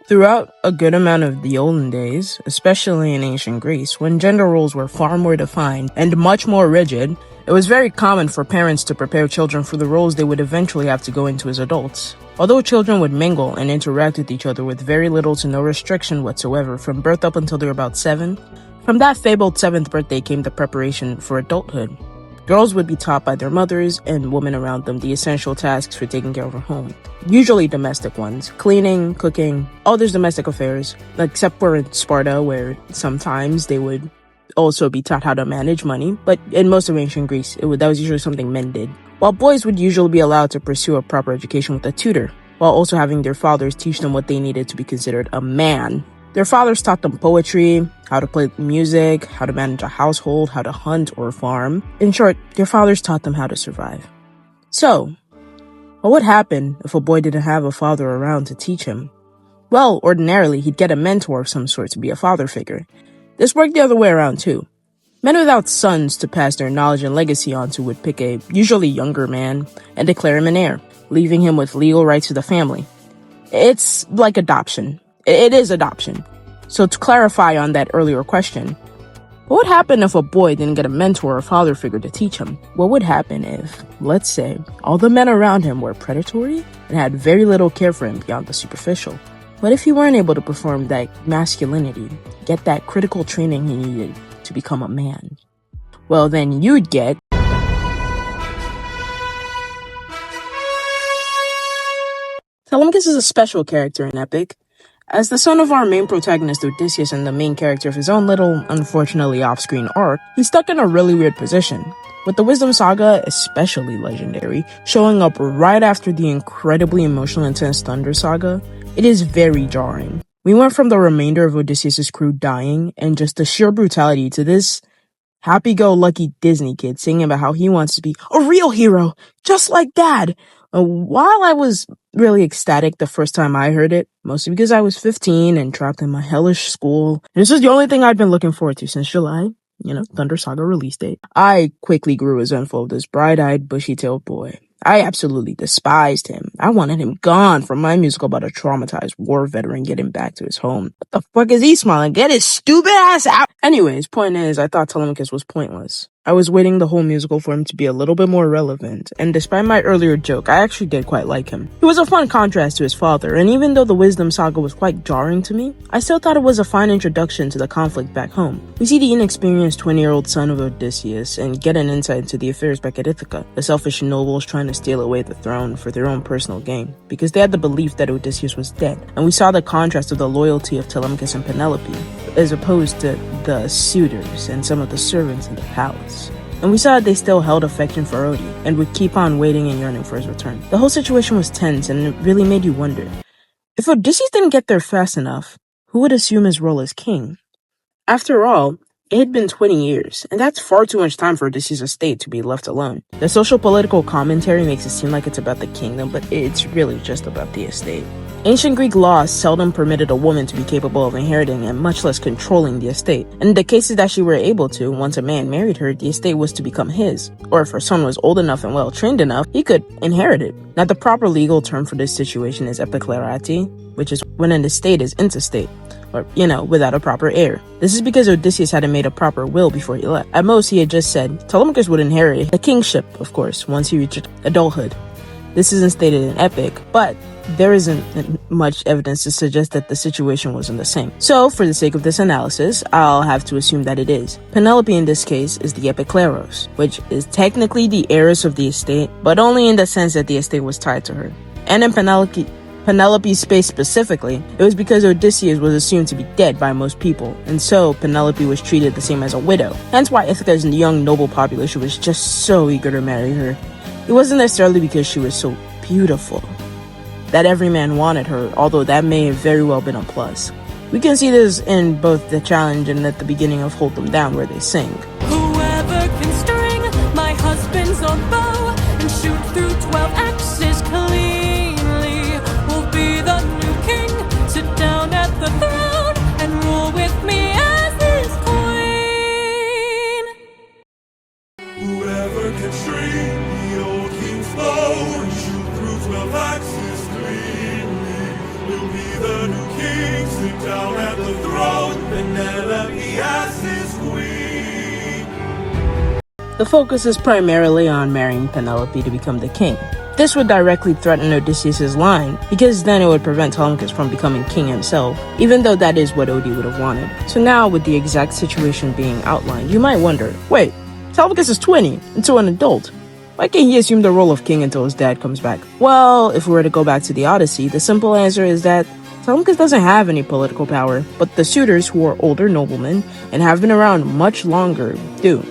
Throughout a good amount of the olden days, especially in ancient Greece, when gender roles were far more defined and much more rigid, it was very common for parents to prepare children for the roles they would eventually have to go into as adults. Although children would mingle and interact with each other with very little to no restriction whatsoever from birth up until they were about 7, from that fabled 7th birthday came the preparation for adulthood. Girls would be taught by their mothers and women around them the essential tasks for taking care of a home. Usually domestic ones. Cleaning, cooking, all those domestic affairs. Except for in Sparta, where sometimes they would also be taught how to manage money. But in most of ancient Greece, that was usually something men did. While boys would usually be allowed to pursue a proper education with a tutor, while also having their fathers teach them what they needed to be considered a man. Their fathers taught them poetry, how to play music, how to manage a household, how to hunt or farm. In short, their fathers taught them how to survive. So, what would happen if a boy didn't have a father around to teach him? Well, ordinarily, he'd get a mentor of some sort to be a father figure. This worked the other way around too. Men without sons to pass their knowledge and legacy on to would pick a usually younger man and declare him an heir, leaving him with legal rights to the family. It's like adoption. It is adoption. So to clarify on that earlier question, what would happen if a boy didn't get a mentor or father figure to teach him? What would happen if, let's say, all the men around him were predatory and had very little care for him beyond the superficial? What if he weren't able to perform that masculinity, get that critical training he needed to become a man? Well, then you'd get Telemachus is a special character in Epic. As the son of our main protagonist Odysseus and the main character of his own little, unfortunately off-screen arc, he's stuck in a really weird position. With the Wisdom Saga, especially legendary, showing up right after the incredibly emotional intense Thunder Saga, it is very jarring. We went from the remainder of Odysseus' crew dying and just the sheer brutality to this happy-go-lucky Disney kid singing about how he wants to be a real hero, just like Dad. While I was really ecstatic the first time I heard it, mostly because I was 15 and trapped in my hellish school, and this was the only thing I'd been looking forward to since July, Thunder Saga release date, I quickly grew resentful of this bright-eyed, bushy-tailed boy. I absolutely despised him. I wanted him gone from my musical about a traumatized war veteran getting back to his home. What the fuck is he smiling? Get his stupid ass out! Anyways, point is, I thought Telemachus was pointless. I was waiting the whole musical for him to be a little bit more relevant, and despite my earlier joke, I actually did quite like him. He was a fun contrast to his father, and even though the Wisdom Saga was quite jarring to me, I still thought it was a fine introduction to the conflict back home. We see the inexperienced 20-year-old son of Odysseus and get an insight into the affairs back at Ithaca, the selfish nobles trying to steal away the throne for their own personal gain, because they had the belief that Odysseus was dead, and we saw the contrast of the loyalty of Telemachus and Penelope, as opposed to the suitors and some of the servants in the palace. And we saw that they still held affection for Odie, and would keep on waiting and yearning for his return. The whole situation was tense, and it really made you wonder, if Odysseus didn't get there fast enough, who would assume his role as king? After all, it had been 20 years, and that's far too much time for Odysseus' estate to be left alone. The social-political commentary makes it seem like it's about the kingdom, but it's really just about the estate. Ancient Greek laws seldom permitted a woman to be capable of inheriting and much less controlling the estate. And in the cases that she were able to, once a man married her, the estate was to become his. Or if her son was old enough and well-trained enough, he could inherit it. Now, the proper legal term for this situation is epiklerati, which is when an estate is intestate, or, without a proper heir. This is because Odysseus hadn't made a proper will before he left. At most, he had just said Telemachus would inherit the kingship, of course, once he reached adulthood. This isn't stated in Epic, but there isn't much evidence to suggest that the situation wasn't the same. So, for the sake of this analysis, I'll have to assume that it is. Penelope in this case is the epikleros, which is technically the heiress of the estate, but only in the sense that the estate was tied to her. And in Penelope's space specifically, it was because Odysseus was assumed to be dead by most people, and so Penelope was treated the same as a widow. Hence why Ithaca's young noble population was just so eager to marry her. It wasn't necessarily because she was so beautiful that every man wanted her, although that may have very well been a plus. We can see this in both the challenge and at the beginning of Hold Them Down, where they sing. Whoever can string my husband's own bow and shoot through 12 axes cleanly will be the new king. Sit down at the throne and rule with me as his queen. Whoever can string the old king's bow and shoot through 12 axes cleanly will be the new king, sit down at the throne. Penelope as his queen. The focus is primarily on marrying Penelope to become the king. This would directly threaten Odysseus' line, because then it would prevent Telemachus from becoming king himself, even though that is what Odie would have wanted. So now, with the exact situation being outlined, you might wonder, wait, Telemachus is 20, and so an adult. Why can't he assume the role of king until his dad comes back? Well, if we were to go back to the Odyssey, the simple answer is that Telemachus doesn't have any political power, but the suitors, who are older noblemen and have been around much longer, do.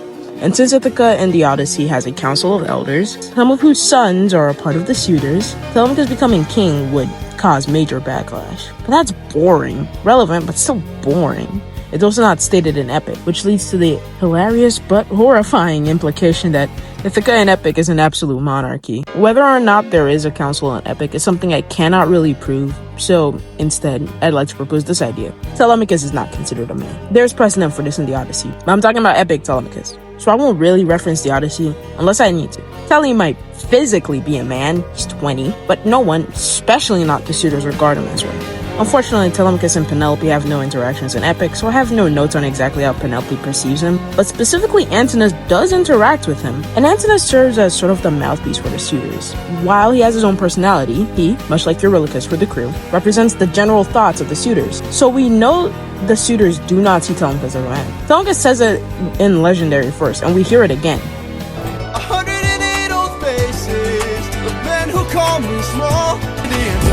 And since Ithaca in the Odyssey has a council of elders, some of whose sons are a part of the suitors, Telemachus becoming king would cause major backlash. But that's boring. Relevant, but still boring. It's also not stated in Epic, which leads to the hilarious but horrifying implication that Ithaca in Epic is an absolute monarchy. Whether or not there is a council in Epic is something I cannot really prove, so instead, I'd like to propose this idea. Telemachus is not considered a man. There's precedent for this in the Odyssey, but I'm talking about Epic Telemachus, so I won't really reference the Odyssey unless I need to. Telly might physically be a man, he's 20, but no one, especially not the suitors, regard him as one. Unfortunately, Telemachus and Penelope have no interactions in Epic, so I have no notes on exactly how Penelope perceives him, but specifically Antinous does interact with him, and Antinous serves as sort of the mouthpiece for the suitors. While he has his own personality, he, much like Eurylochus for the crew, represents the general thoughts of the suitors, so we know the suitors do not see Telemachus as a man. Telemachus says it in Legendary first, and we hear it again. 108 old faces of men who call me small.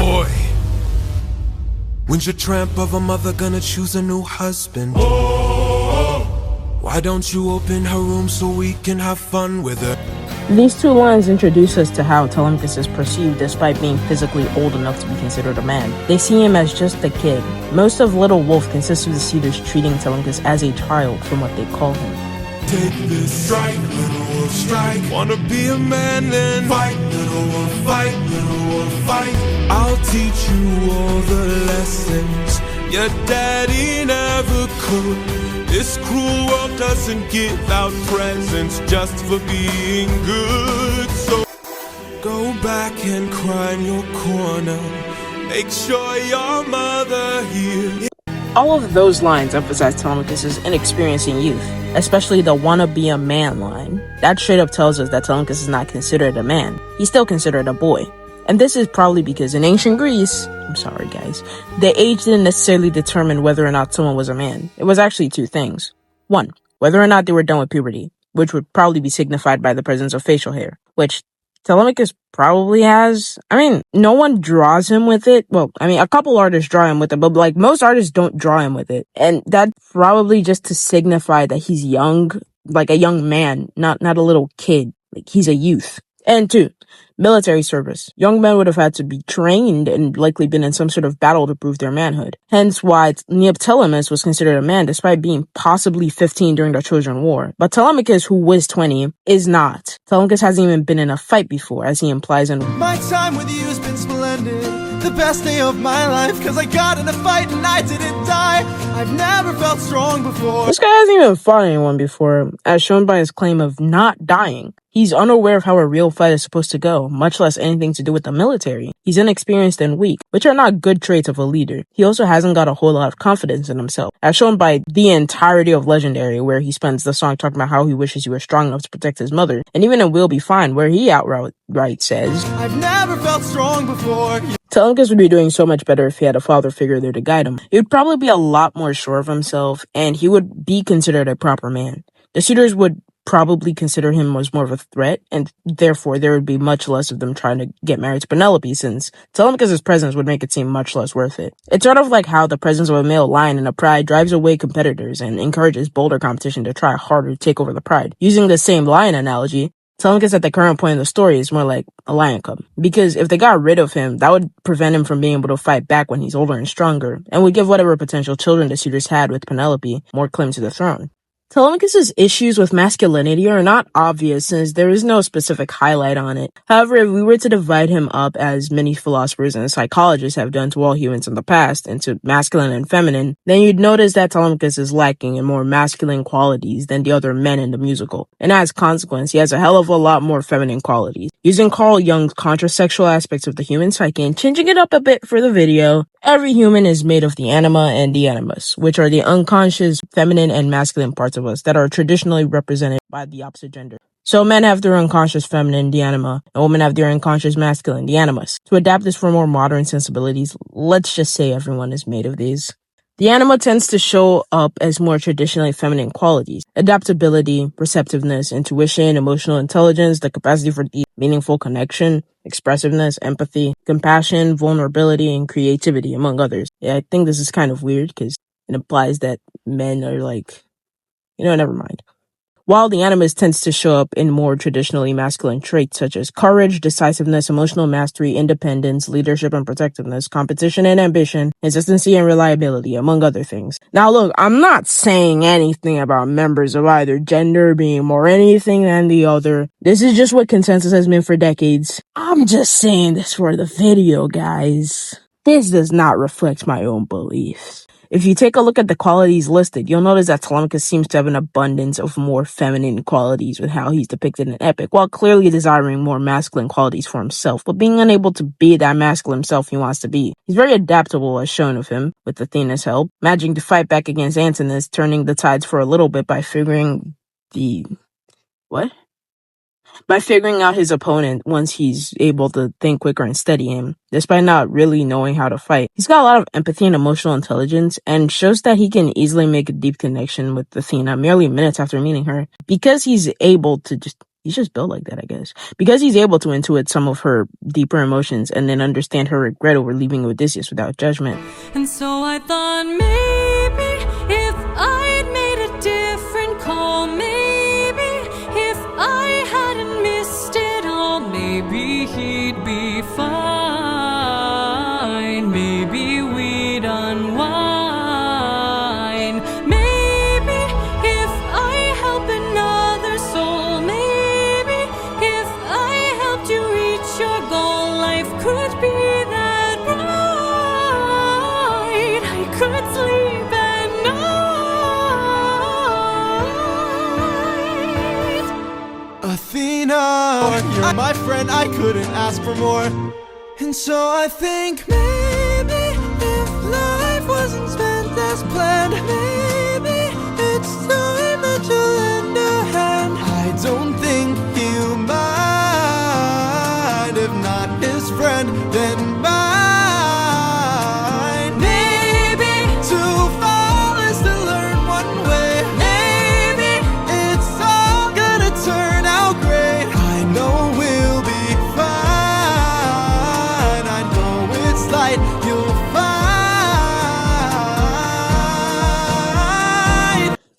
Boy, When's your tramp of a mother gonna choose a new husband? Why don't you open her room so we can have fun with her? These two lines introduce us to how Telemachus is perceived despite being physically old enough to be considered a man. They see him as just a kid. Most of Little Wolf consists of the suitors treating Telemachus as a child from what they call him. take this strike, little wolf, strike. Wanna be a man then? Fight, little wolf, fight, little wolf, fight. I'll teach you all the lessons your daddy never could. This cruel world doesn't give out presents just for being good. So Go back and cry in your corner. make sure your mother hears. All of those lines emphasize Telemachus' inexperience in youth, especially the wanna be a man line. That straight up tells us that Telemachus is not considered a man. He's still considered a boy. And this is probably because in ancient Greece, I'm sorry guys, the age didn't necessarily determine whether or not someone was a man. It was actually two things. One, whether or not they were done with puberty, which would probably be signified by the presence of facial hair, which Telemachus probably has. I mean, no one draws him with it. Well, I mean, a couple artists draw him with it, but like most artists don't draw him with it. And that's probably just to signify that he's young, like a young man, not a little kid. Like he's a youth. And two, military service. Young men would have had to be trained and likely been in some sort of battle to prove their manhood. Hence why Neoptolemus was considered a man despite being possibly 15 during the Trojan War. But Telemachus, who was 20, is not. Telemachus hasn't even been in a fight before, as he implies in My time with you has been splendid. The best day of my life, cause I got in a fight and I didn't die. I've never felt strong before. This guy hasn't even fought anyone before, as shown by his claim of not dying. He's unaware of how a real fight is supposed to go, much less anything to do with the military. He's inexperienced and weak, which are not good traits of a leader. He also hasn't got a whole lot of confidence in himself, as shown by the entirety of Legendary, where he spends the song talking about how he wishes he was strong enough to protect his mother, and even in We'll Be Fine, where he outright says, I've never felt strong before. Telemachus would be doing so much better if he had a father figure there to guide him. He would probably be a lot more sure of himself, and he would be considered a proper man. The suitors would probably consider him as more of a threat, and therefore there would be much less of them trying to get married to Penelope, since Telemachus' presence would make it seem much less worth it. It's sort of like how the presence of a male lion in a pride drives away competitors and encourages bolder competition to try harder to take over the pride. Using the same lion analogy, Telemachus at the current point in the story is more like a lion cub, because if they got rid of him, that would prevent him from being able to fight back when he's older and stronger, and would give whatever potential children the suitors had with Penelope more claim to the throne. Telemachus' issues with masculinity are not obvious since there is no specific highlight on it. However, if we were to divide him up, as many philosophers and psychologists have done to all humans in the past, into masculine and feminine, then you'd notice that Telemachus is lacking in more masculine qualities than the other men in the musical. And as a consequence, he has a hell of a lot more feminine qualities. Using Carl Jung's contrasexual aspects of the human psyche and changing it up a bit for the video, Every human is made of the anima and the animus, which are the unconscious feminine and masculine parts of us that are traditionally represented by the opposite gender. So men have their unconscious feminine, the anima, and women have their unconscious masculine, the animus. To adapt this for more modern sensibilities, let's just say everyone is made of these. The anima tends to show up as more traditionally feminine qualities: adaptability, receptiveness, intuition, emotional intelligence, the capacity for deep, meaningful connection, expressiveness, empathy, compassion, vulnerability, and creativity, among others. Yeah, I think this is kind of weird because it implies that men are like, never mind. While the animus tends to show up in more traditionally masculine traits such as courage, decisiveness, emotional mastery, independence, leadership and protectiveness, competition and ambition, consistency and reliability, among other things. Now look, I'm not saying anything about members of either gender being more anything than the other. This is just what consensus has been for decades. I'm just saying this for the video, guys. This does not reflect my own beliefs. If you take a look at the qualities listed, you'll notice that Telemachus seems to have an abundance of more feminine qualities with how he's depicted in Epic, while clearly desiring more masculine qualities for himself, but being unable to be that masculine himself he wants to be. He's very adaptable, as shown of him, with Athena's help, managing to fight back against Antinous, turning the tides for a little bit by figuring out his opponent once he's able to think quicker and steady him, despite not really knowing how to fight. He's got a lot of empathy and emotional intelligence, and shows that he can easily make a deep connection with Athena merely minutes after meeting her. Because he's able to he's just built like that, I guess. Because he's able to intuit some of her deeper emotions and then understand her regret over leaving Odysseus without judgment. And so I thought maybe if I'd made a different call, maybe if I hadn't missed it all, maybe he'd be fine. Maybe we'd unwind. Maybe if I help another soul, maybe if I helped you reach your goal, life could be that bright. I could sleep at night. Athena, you're my friend, I couldn't ask for more. And so I think maybe if life wasn't spent as planned, maybe it's time that you lend a hand. I don't think he'll mind, if not his friend, then mine. Maybe to fall is to learn one way. Maybe it's all gonna turn out great. I know we'll be fine. I know it's light you'll find.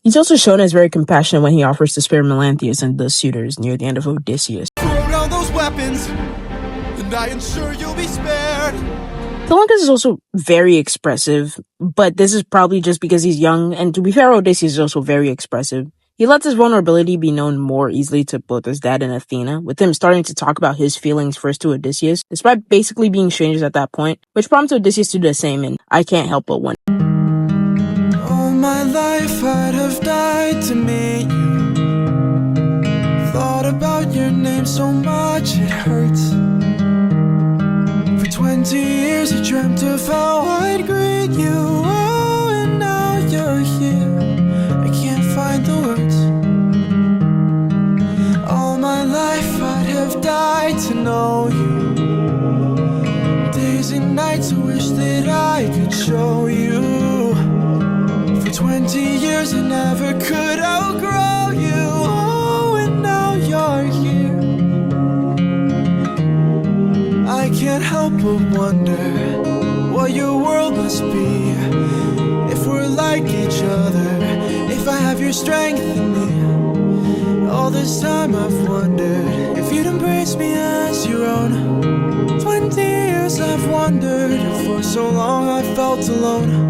He's also shown as very compassionate when he offers to spare Melanthius and the suitors near the end of Odysseus. Throw down those weapons, and I ensure you'll be spared. Telemachus is also very expressive, but this is probably just because he's young, and to be fair, Odysseus is also very expressive. He lets his vulnerability be known more easily to both his dad and Athena, with him starting to talk about his feelings first to Odysseus, despite basically being strangers at that point, which prompts Odysseus to do the same in I Can't Help But Wonder. All my life I'd have died to meet you. Thought about your name so much it hurts. For 20 years I dreamt of how I'd greet you. Oh, and now you're here, I can't find the words. All my life I'd have died to know you. Days and nights I wish that I could show you. For 20 years I never could outgrow you. Oh, and now you're here. I can't help but wonder what your world must be. If we're like each other, if I have your strength in me. All this time I've wondered if you'd embrace me as your own. 20 years I've wondered, if for so long I felt alone.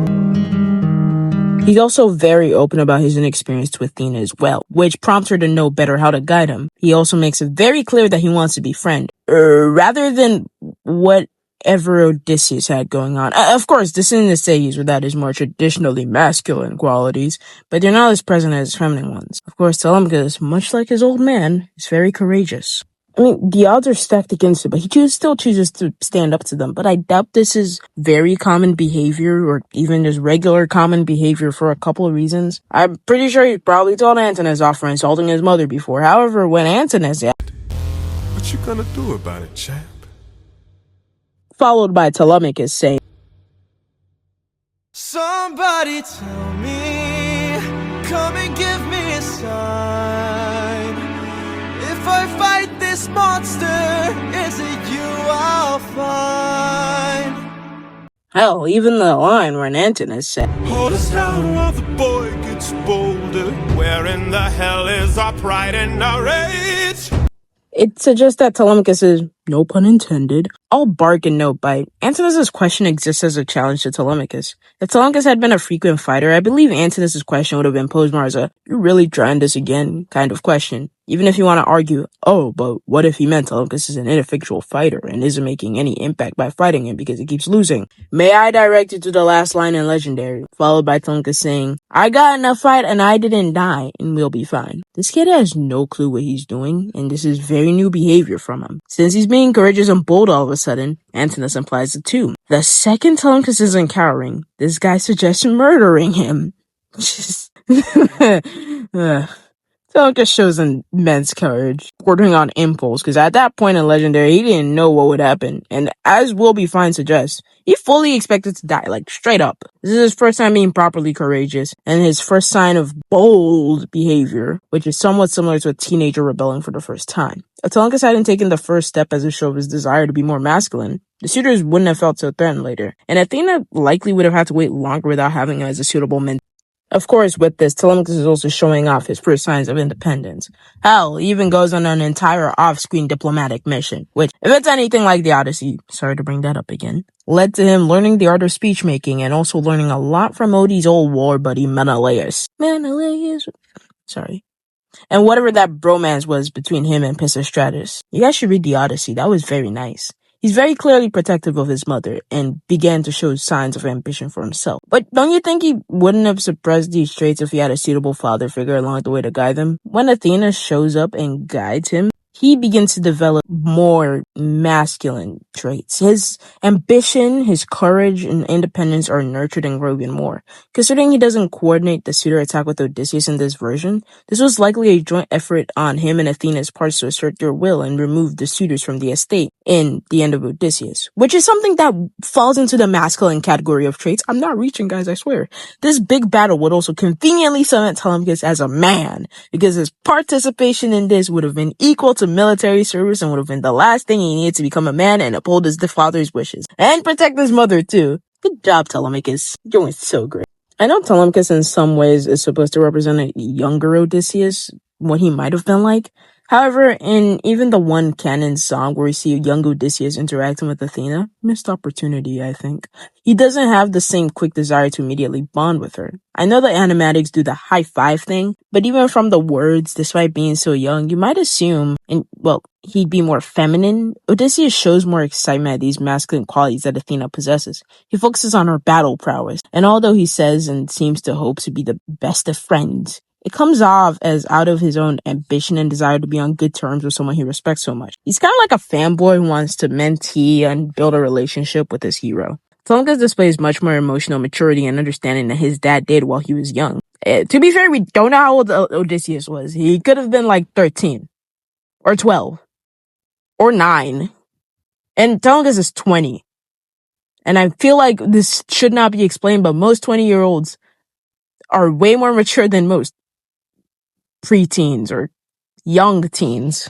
He's also very open about his inexperience with Athena as well, which prompts her to know better how to guide him. He also makes it very clear that he wants to befriend, rather than whatever Odysseus had going on. Of course, this isn't to say he's without his more traditionally masculine qualities, but they're not as present as his feminine ones. Of course, Telemachus, much like his old man, is very courageous. I mean, the odds are stacked against it, but he still chooses to stand up to them. But I doubt this is very common behavior or even just regular common behavior for a couple of reasons. I'm pretty sure he probably told Antinous off for insulting his mother before. However, when Antinous What you gonna do about it, champ? followed by Telemachus saying, Somebody tell me, come and give me a sign. If I fight this monster, is it you I'll find? hell, even the line where Antinous said, Hold us down while the boy gets bolder. Where in the hell is our pride and our rage? it suggests that Telemachus is, no pun intended, all bark and no bite. Antinous' question exists as a challenge to Telemachus. If Telemachus had been a frequent fighter, I believe Antinous' question would have been posed more as a, you're really trying this again kind of question. Even if you want to argue, oh, but what if he meant Telemachus is an ineffectual fighter and isn't making any impact by fighting him because he keeps losing? May I direct you to the last line in Legendary, followed by Telemachus saying, I got in a fight and I didn't die, and we'll be fine. This kid has no clue what he's doing, and this is very new behavior from him. Since he's being courageous and bold all of a sudden, Antinous implies it too. The second Telemachus is encountering, this guy suggests murdering him. Just Telemachus shows immense courage, bordering on impulse, because at that point in Legendary, he didn't know what would happen. And as Will Be Fine suggests, he fully expected to die, like straight up. This is his first time being properly courageous, and his first sign of bold behavior, which is somewhat similar to a teenager rebelling for the first time. If Telemachus hadn't taken the first step as a show of his desire to be more masculine, the suitors wouldn't have felt so threatened later, and Athena likely would have had to wait longer without having him as a suitable mentor. Of course, with this, Telemachus is also showing off his first signs of independence. Hell, he even goes on an entire off-screen diplomatic mission, which, if it's anything like the Odyssey, sorry to bring that up again, led to him learning the art of speech-making and also learning a lot from Odie's old war buddy Menelaus. Sorry. And whatever that bromance was between him and Pisistratus. You guys should read the Odyssey, that was very nice. He's very clearly protective of his mother and began to show signs of ambition for himself. But don't you think he wouldn't have suppressed these traits if he had a suitable father figure along the way to guide them? When Athena shows up and guides him, he begins to develop more masculine traits. His ambition, his courage, and independence are nurtured and grow even more. Considering he doesn't coordinate the suitor attack with Odysseus in this version, this was likely a joint effort on him and Athena's parts to assert their will and remove the suitors from the estate in the end of Odysseus, which is something that falls into the masculine category of traits. I'm not reaching, guys, I swear. This big battle would also conveniently cement Telemachus as a man, because his participation in this would have been equal to military service and would have been the last thing he needed to become a man and uphold his father's wishes. And protect his mother, too. Good job, Telemachus. You're doing so great. I know Telemachus in some ways is supposed to represent a younger Odysseus, what he might have been like. However, in even the one canon song where we see a young Odysseus interacting with Athena, missed opportunity, I think. He doesn't have the same quick desire to immediately bond with her. I know the animatics do the high five thing, but even from the words, despite being so young, you might assume, he'd be more feminine. Odysseus shows more excitement at these masculine qualities that Athena possesses. He focuses on her battle prowess, and although he says and seems to hope to be the best of friends, it comes off as out of his own ambition and desire to be on good terms with someone he respects so much. He's kind of like a fanboy who wants to mentee and build a relationship with his hero. Telemachus displays much more emotional maturity and understanding than his dad did while he was young. To be fair, we don't know how old Odysseus was. He could have been like 13 or 12 or 9. And Telemachus is 20. And I feel like this should not be explained, but most 20-year-olds are way more mature than most preteens or young teens.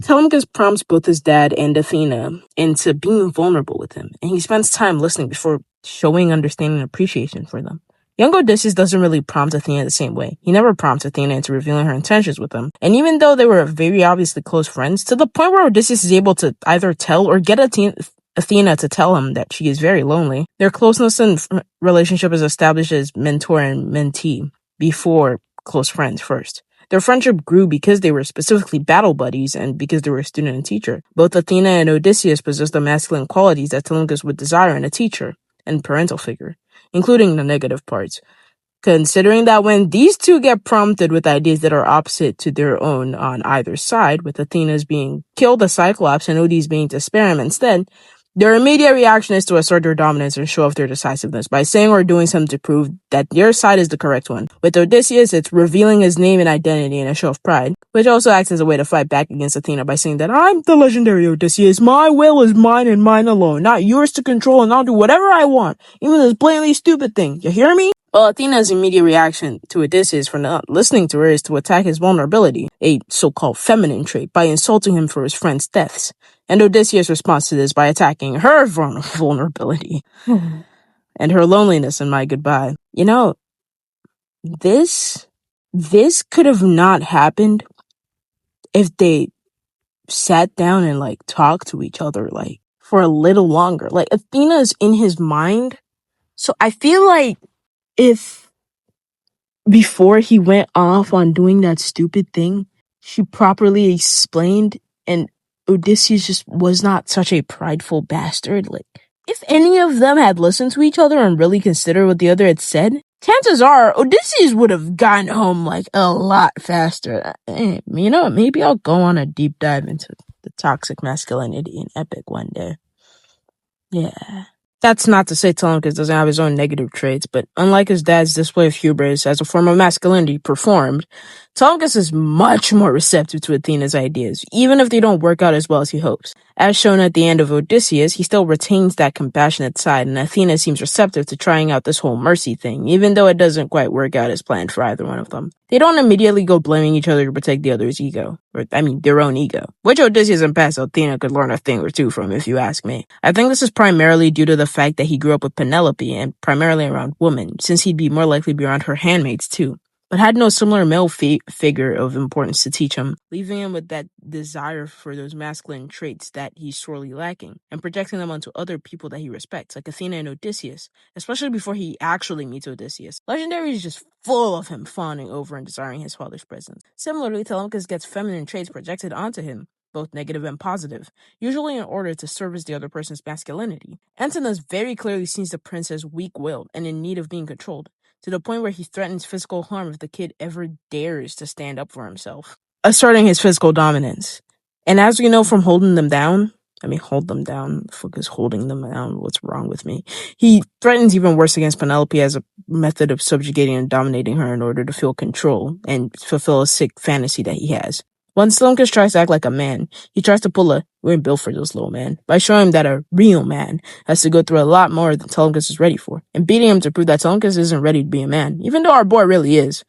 Telemachus prompts both his dad and Athena into being vulnerable with him, and he spends time listening before showing understanding and appreciation for them. Young Odysseus doesn't really prompt Athena the same way. He never prompts Athena into revealing her intentions with him, and even though they were very obviously close friends, to the point where Odysseus is able to either tell or get Athena to tell him that she is very lonely, their closeness and relationship is established as mentor and mentee before close friends first. Their friendship grew because they were specifically battle buddies and because they were a student and teacher. Both Athena and Odysseus possessed the masculine qualities that Telemachus would desire in a teacher and parental figure, including the negative parts. Considering that when these two get prompted with ideas that are opposite to their own on either side, with Athena's being killed the Cyclops and Odysseus being to spare him instead, their immediate reaction is to assert their dominance and show off their decisiveness by saying or doing something to prove that their side is the correct one. With Odysseus, it's revealing his name and identity in a show of pride, which also acts as a way to fight back against Athena by saying that I'm the legendary Odysseus, my will is mine and mine alone, not yours to control, and I'll do whatever I want, even this blatantly stupid thing. You hear me? Well, Athena's immediate reaction to Odysseus for not listening to her is to attack his vulnerability, a so-called feminine trait, by insulting him for his friend's deaths. And Odysseus responds to this by attacking her vulnerability and her loneliness in My Goodbye. You know, this could have not happened if they sat down and talked to each other for a little longer. Athena's in his mind. So I feel like if before he went off on doing that stupid thing, she properly explained and Odysseus just was not such a prideful bastard. If any of them had listened to each other and really considered what the other had said, chances are Odysseus would have gotten home a lot faster. Maybe I'll go on a deep dive into the toxic masculinity in Epic one day. Yeah. That's not to say Telemachus doesn't have his own negative traits, but unlike his dad's display of hubris as a form of masculinity performed, Telemachus is much more receptive to Athena's ideas, even if they don't work out as well as he hopes. As shown at the end of Odysseus, he still retains that compassionate side, and Athena seems receptive to trying out this whole mercy thing, even though it doesn't quite work out as planned for either one of them. They don't immediately go blaming each other to protect the other's ego, their own ego, which Odysseus and past Athena could learn a thing or two from, if you ask me. I think this is primarily due to the fact that he grew up with Penelope, and primarily around women, since he'd be more likely to be around her handmaids too, but had no similar male figure of importance to teach him, leaving him with that desire for those masculine traits that he's sorely lacking, and projecting them onto other people that he respects, like Athena and Odysseus, especially before he actually meets Odysseus. Legendary is just full of him fawning over and desiring his father's presence. Similarly, Telemachus gets feminine traits projected onto him, both negative and positive, usually in order to service the other person's masculinity. Antinous very clearly sees the prince as weak-willed and in need of being controlled, to the point where he threatens physical harm if the kid ever dares to stand up for himself, asserting his physical dominance. And as we know from Hold Them Down, the fuck is holding them down? What's wrong with me? He threatens even worse against Penelope as a method of subjugating and dominating her in order to feel control and fulfill a sick fantasy that he has. Once Telemachus tries to act like a man, he tries to pull a "we're built for this, little man" by showing him that a real man has to go through a lot more than Telemachus is ready for, and beating him to prove that Telemachus isn't ready to be a man, even though our boy really is.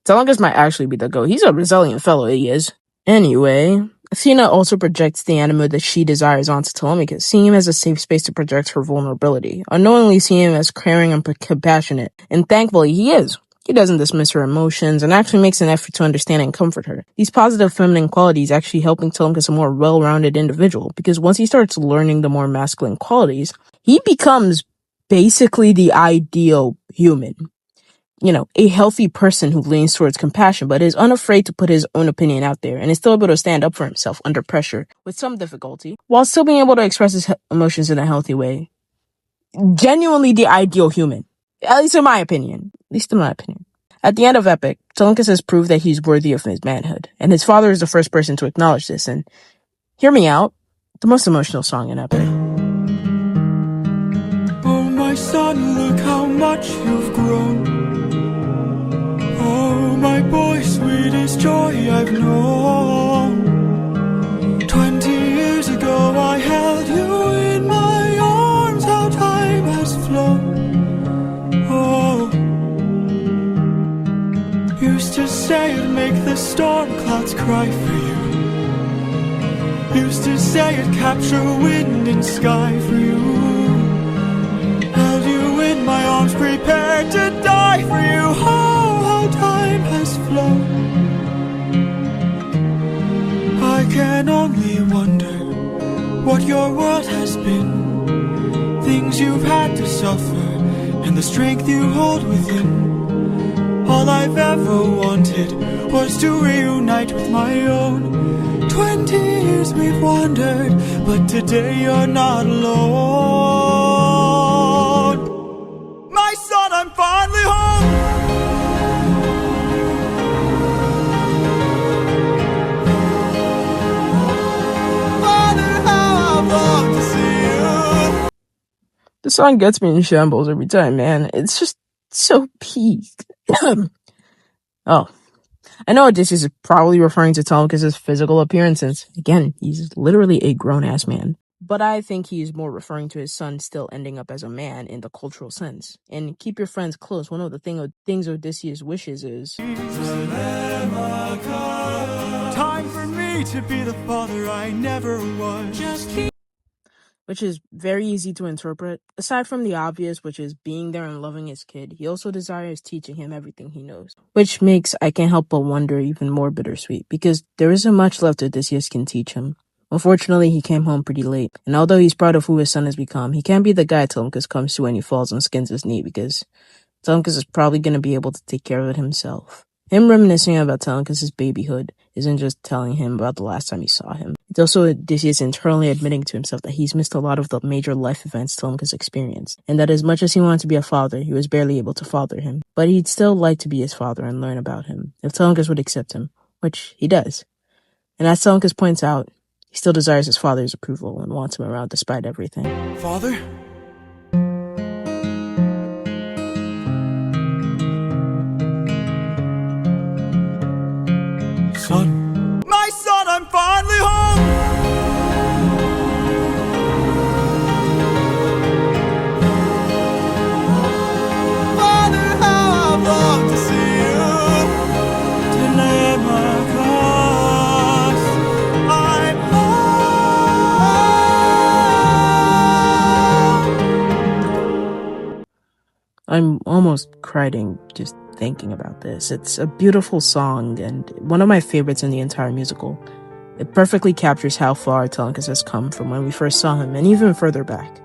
Telemachus might actually be the GOAT. He's a resilient fellow, he is. Anyway, Athena also projects the animal that she desires onto Telemachus, seeing him as a safe space to project her vulnerability, unknowingly seeing him as caring and compassionate, and thankfully he is. He doesn't dismiss her emotions and actually makes an effort to understand and comfort her. These positive feminine qualities actually helping Telemachus a more well-rounded individual, because once he starts learning the more masculine qualities, he becomes basically the ideal human. A healthy person who leans towards compassion, but is unafraid to put his own opinion out there, and is still able to stand up for himself under pressure with some difficulty, while still being able to express his emotions in a healthy way. Genuinely the ideal human. At least in my opinion. At the end of Epic, Telemachus has proved that he's worthy of his manhood, and his father is the first person to acknowledge this, and hear me out, the most emotional song in Epic. Oh my son, look how much you've grown. Oh my boy, sweetest joy I've known. 20 years ago I held you in my arms, how time has flown. Oh, used to say it'd make the storm clouds cry for you. Used to say it'd capture wind and sky for you. Held you in my arms, prepared to die for you. Oh, how time has flown. I can only wonder what your world has been. Things you've had to suffer and the strength you hold within. All I've ever wanted was to reunite with my own. 20 years we've wandered, but today you're not alone. My son, I'm finally home. song gets me in shambles every time, man. It's just so peak. Oh, I know Odysseus is probably referring to Telemachus' physical appearance since, again, he's literally a grown-ass man. But I think he's more referring to his son still ending up as a man in the cultural sense. And keep your friends close. One of the things Odysseus wishes is... Time for me to be the father I never was. Which is very easy to interpret. Aside from the obvious, which is being there and loving his kid, he also desires teaching him everything he knows. Which makes I can't help but wonder even more bittersweet, because there isn't much left Odysseus can teach him. Unfortunately, he came home pretty late, and although he's proud of who his son has become, he can't be the guy Telemachus comes to when he falls and skins his knee, because Telemachus is probably going to be able to take care of it himself. Him reminiscing about Telemachus' babyhood isn't just telling him about the last time he saw him. It's also Odysseus internally admitting to himself that he's missed a lot of the major life events Telemachus experienced, and that as much as he wanted to be a father, he was barely able to father him. But he'd still like to be his father and learn about him, if Telemachus would accept him, which he does. And as Telemachus points out, he still desires his father's approval and wants him around despite everything. Father? Son. My son, I'm finally home! Father, how I've longed to see you. Telemachus, I'm home. I'm almost crying just thinking about this. It's a beautiful song and one of my favorites in the entire musical. It perfectly captures how far Telemachus has come from when we first saw him and even further back.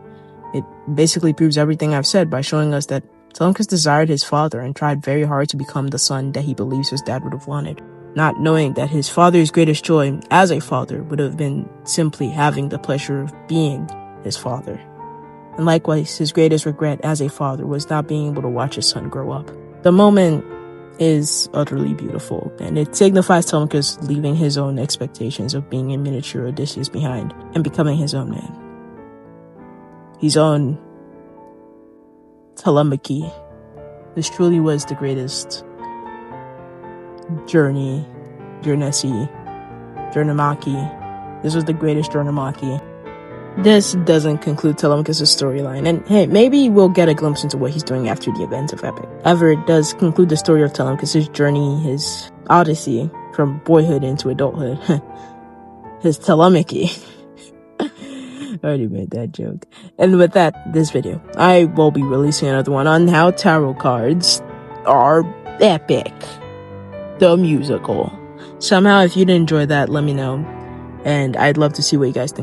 It basically proves everything I've said by showing us that Telemachus desired his father and tried very hard to become the son that he believes his dad would have wanted, not knowing that his father's greatest joy as a father would have been simply having the pleasure of being his father. And likewise, his greatest regret as a father was not being able to watch his son grow up. The moment is utterly beautiful, and it signifies Telemachus leaving his own expectations of being a miniature Odysseus behind and becoming his own man. His own Telemachy. This truly was the greatest Journey-Machi. This was the greatest Journey-Machi. This doesn't conclude Telemachus' storyline, and hey, maybe we'll get a glimpse into what he's doing after the events of Epic. However, it does conclude the story of Telemachus' journey, his odyssey from boyhood into adulthood. His Telemachy. I already made that joke. And with that, this video, I will be releasing another one on how tarot cards are epic. The musical. Somehow, if you did enjoy that, let me know. And I'd love to see what you guys think.